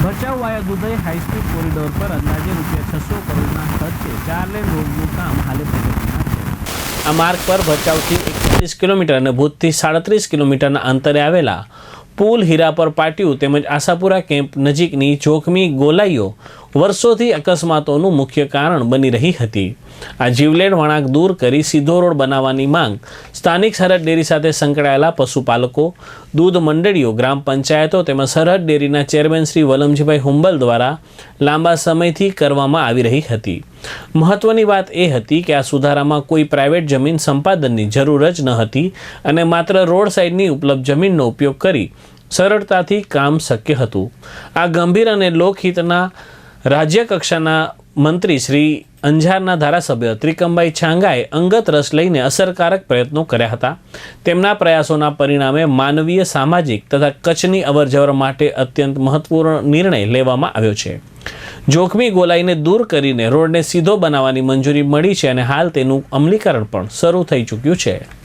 ભચાઉ વાયા Dudhai high speed corridor પર અંદાજે ₹600 કરોડના ખર્ચે 4 લેન રોડનું કામ હાલે પ્રગતિમાં છે। આ માર્ગ પર ભચાઉથી 41 કિલોમીટર અને ભુજથી 37 કિલોમીટરના અંતરે આવેલા પુલ હીરાપર પાટિયું તેમજ આશાપુરા કેમ્પ નજીકની જોખમી ગોલાઈઓ વર્ષોથી અકસ્માતોનું મુખ્ય કારણ બની રહી હતી। આ જીવલેણ વળાંક દૂર કરી સીધો રોડ બનાવવાની માંગ સ્થાનિક સરહદ ડેરી સાથે સંકળાયેલા પશુપાલકો, દૂધ મંડળીઓ, ગ્રામ પંચાયતો તેમજ સરહદ ડેરીના ચેરમેન શ્રી વલમજીભાઈ હુંબલ દ્વારા લાંબા સમયથી કરવામાં આવી રહી હતી। મહત્વની વાત એ હતી કે આ સુધારામાં કોઈ પ્રાઇવેટ જમીન સંપાદનની જરૂર જ ન હતી અને માત્ર રોડ સાઇડની ઉપલબ્ધ જમીનનો ઉપયોગ કરી સરળતાથી કામ શક્ય હતું। આ ગંભીર અને લોકહિતના રાજ્ય કક્ષાના મંત્રી શ્રી અંજારના ધારાસભ્ય ત્રિકમભાઈ છાંગાએ અંગત રસ લઈને અસરકારક પ્રયત્નો કર્યા હતા। તેમના પ્રયાસોના પરિણામે માનવીય, સામાજિક તથા કચ્છની અવરજવર માટે અત્યંત મહત્વપૂર્ણ નિર્ણય લેવામાં આવ્યો છે। જોખમી ગોલાઈને દૂર કરીને રોડને સીધો બનાવવાની મંજૂરી મળી છે અને હાલ તેનું અમલીકરણ પણ શરૂ થઈ ચૂક્યું છે।